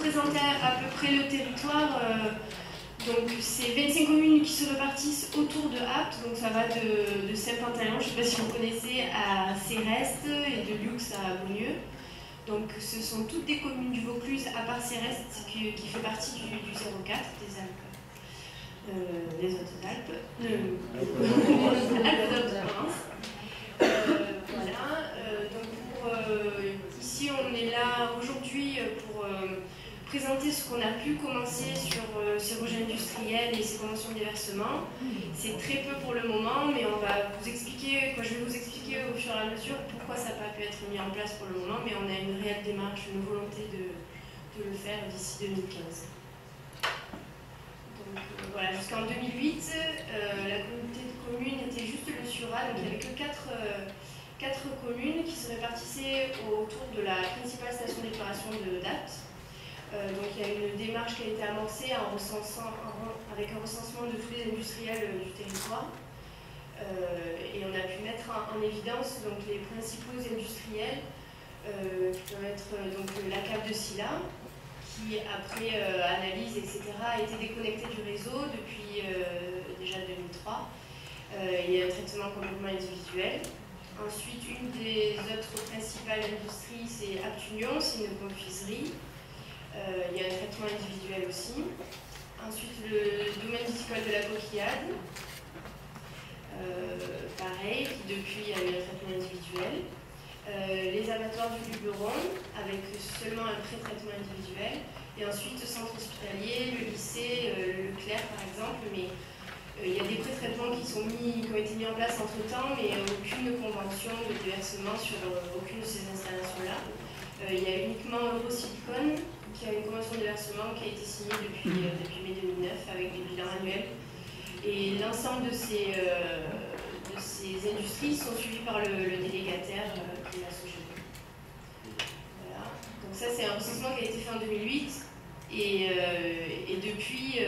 présenter à peu près le territoire. Donc c'est 25 communes qui se répartissent autour de Apt, donc ça va de Saint-Pantalon, je ne sais pas si vous connaissez, à Céreste et de Lux à Beaulieu. Donc ce sont toutes des communes du Vaucluse, à part Céreste qui fait partie du 04 des Alpes. Les Hautes-Alpes. Alpes-de-Haute-Provence. Voilà. Donc ici on est là aujourd'hui pour présenter ce qu'on a pu commencer sur ces rejets industriels et ces conventions de déversement. C'est très peu pour le moment, mais on va vous expliquer, je vais vous expliquer au fur et à mesure pourquoi ça n'a pas pu être mis en place pour le moment, mais on a une réelle démarche, une volonté de le faire d'ici 2015. Donc voilà, jusqu'en 2008, la communauté de communes était juste le Sura, donc il n'y avait que 4 communes qui se répartissaient autour de la principale station d'épuration de Dapt. Donc il y a une démarche qui a été amorcée avec un recensement de tous les industriels du territoire. Et on a pu mettre en évidence donc, les principaux industriels qui peuvent être donc, la cave de Silla, qui après analyse, etc., a été déconnectée du réseau depuis déjà 2003. Il y a un traitement complètement individuel. Ensuite, une des autres principales industries, c'est Aptunion, c'est une confiserie. Il y a un traitement individuel aussi. Ensuite, le domaine viticole de la Coquillade. Pareil, qui depuis a eu un traitement individuel. Les abattoirs du Luberon, avec seulement un pré-traitement individuel. Et ensuite, centre hospitalier, le lycée, le Leclerc par exemple. Mais il y a des pré-traitements qui ont été mis en place entre-temps, mais aucune convention de déversement sur aucune de ces installations-là. Il y a uniquement Eurosilicon, qui a une convention de déversement qui a été signée depuis mai 2009 avec des bilans annuels. Et l'ensemble de ces industries sont suivies par le délégataire qui est la SOGEP. Voilà. Donc ça, c'est un recensement qui a été fait en 2008 et depuis,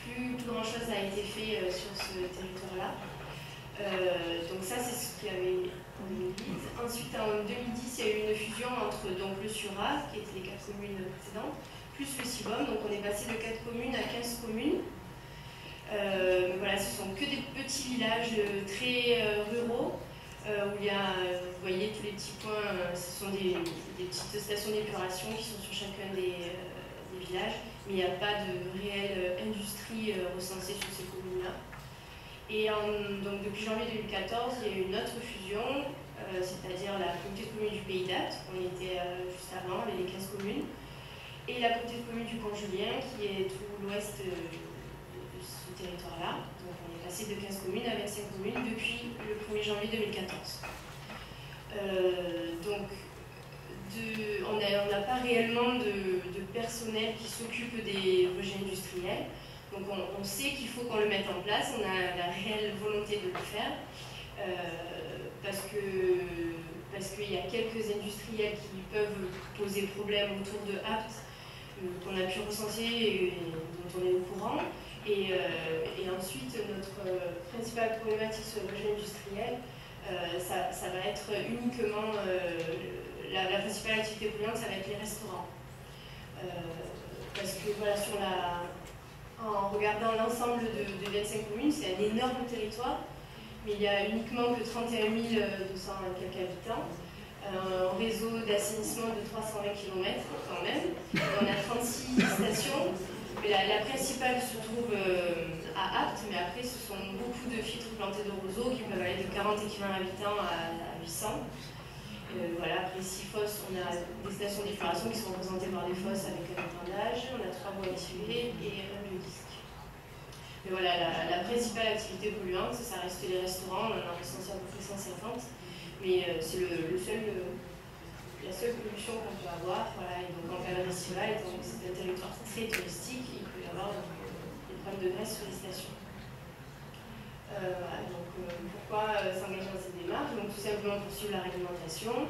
plus grand-chose a été fait sur ce territoire-là. Donc ça, c'est ce qu'il y avait en 2008. Ensuite, en 2010, il y a eu une fusion entre donc, le Sura, qui étaient les 4 communes précédentes, plus le Cibum. Donc on est passé de 4 communes à 15 communes. Voilà, ce sont que des petits villages très ruraux, où il y a, vous voyez, tous les petits points, ce sont des petites stations d'épuration qui sont sur chacun des villages, mais il n'y a pas de réelle industrie recensée sur ces communes-là. Et donc depuis janvier 2014, il y a eu une autre fusion, c'est-à-dire la communauté de communes du Pays d'Apt, on était juste avant, les 15 communes, et la communauté de communes du Pont-Julien, qui est tout l'ouest de ce territoire-là. Donc on est passé de 15 communes à 25 communes depuis le 1er janvier 2014. Donc on n'a pas réellement de personnel qui s'occupe des rejets industriels. Donc on sait qu'il faut qu'on le mette en place, on a la réelle volonté de le faire, parce qu'il y a quelques industriels qui peuvent poser problème autour de Apt, qu'on a pu recenser et dont on est au courant. Et ensuite, notre principale problématique sur le rejet industriel, ça va être uniquement la principale activité polluante, ça va être les restaurants. Parce que voilà, en regardant l'ensemble de 25 communes, c'est un énorme territoire, mais il n'y a uniquement que 31 200 et quelques habitants, un réseau d'assainissement de 320 km quand même, on a 36 stations, mais la principale se trouve à Apt, mais après ce sont beaucoup de filtres plantés de roseaux qui peuvent aller de 40 équivalents habitants à 800. Voilà, après 6 fosses, on a des stations d'épuration qui sont représentées par des fosses avec un épandage, on a 3 voies activées et un biodisque. Mais voilà, la principale activité polluante, ça reste les restaurants, on en a recensé à peu près 150, mais c'est la seule pollution qu'on peut avoir. Voilà, et donc en période estivale, étant donné que c'est un territoire très touristique, il peut y avoir des problèmes de graisse sur les stations. Voilà, donc pourquoi s'engager dans cette démarche? Donc tout simplement pour suivre la réglementation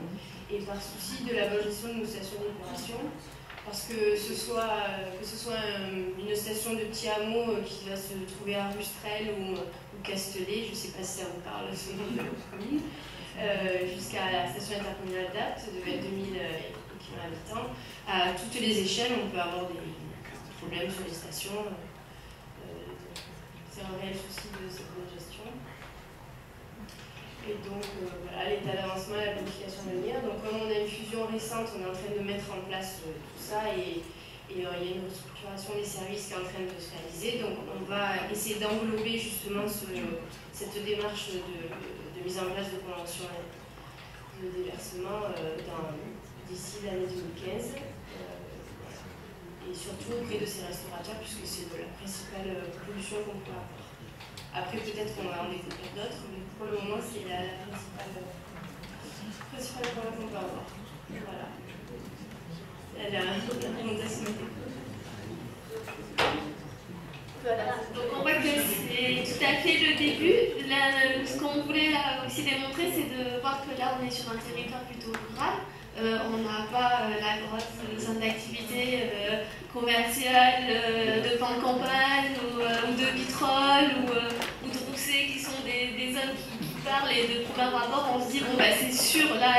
et par souci de la bonne gestion de nos stations d'épuration, parce que ce soit une station de petit hameau qui va se trouver à Rustrel ou Castellet, je ne sais pas si ça vous parle ce nom de commune, jusqu'à la station intercommunale d'Apt de 22 000 km, l'habitant. À toutes les échelles, on peut avoir des problèmes sur les stations. C'est un réel souci de cette bonne gestion. Et donc, voilà, l'état d'avancement et la planification à venir. Donc, comme on a une fusion récente, on est en train de mettre en place tout ça et il y a une restructuration des services qui est en train de se réaliser. Donc, on va essayer d'englober justement cette démarche de mise en place de conventions de déversement d'ici l'année 2015. Et surtout auprès de ces restaurateurs, puisque c'est la principale pollution qu'on peut avoir. Après, peut-être qu'on va en découvrir d'autres, mais pour le moment, c'est la principale problème qu'on peut avoir. Voilà. La représentation. Voilà. Donc on voit que c'est tout à fait le début. Là, ce qu'on voulait là aussi démontrer, c'est de voir que là, on est sur un territoire plutôt rural. On n'a pas la grosse zone d'activité commerciale de plan de campagne ou de vitrolles ou de roussées qui sont des zones qui parlent et de première rapport, on se dit bon bah c'est sûr là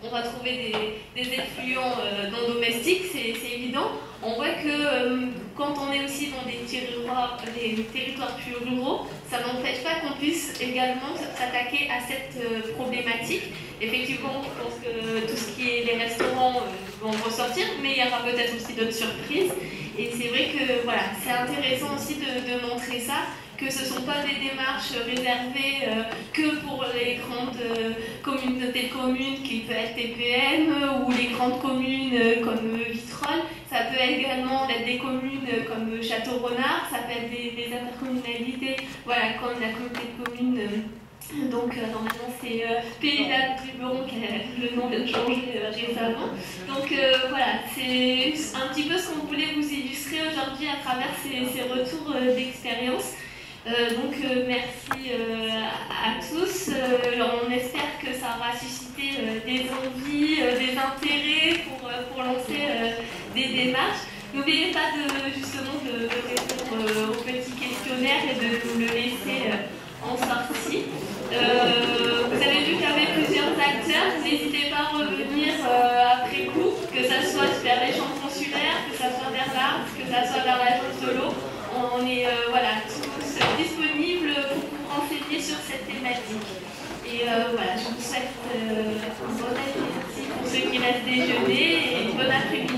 on va trouver des effluents non domestiques, c'est évident. On voit que quand on est aussi dans des territoires plus ruraux, ça n'empêche pas qu'on puisse également s'attaquer à cette problématique. Effectivement, je pense que tout ce qui est les restaurants vont ressortir, mais il y aura peut-être aussi d'autres surprises. Et c'est vrai que voilà, c'est intéressant aussi de montrer ça, que ce ne sont pas des démarches réservées que pour les grandes communautés de communes qui peuvent être TPM ou les grandes communes comme Vitrolles. Ça peut également être des communes comme Château-Renard, ça peut être des intercommunalités, voilà, comme la communauté de communes. Donc normalement c'est Pays-Dames-Luberon qui le nom vient de changer récemment. Donc voilà, c'est un petit peu ce qu'on voulait vous illustrer aujourd'hui à travers ces retours d'expérience. Donc merci à tous. On espère que ça aura suscité des envies, des intérêts pour lancer des démarches. N'oubliez pas justement de répondre au petit questionnaire et de nous le laisser en sortie. Vous avez vu qu'il y avait plusieurs acteurs. N'hésitez pas à revenir après coup, que ça soit vers les chambres consulaires, que ça soit vers l'ART, que ça soit vers l'agence de l'eau. On est voilà, tous disponibles pour vous renseigner sur cette thématique. Et voilà, je vous souhaite un bon appétit pour ceux qui restent déjeuner et une bonne après-midi.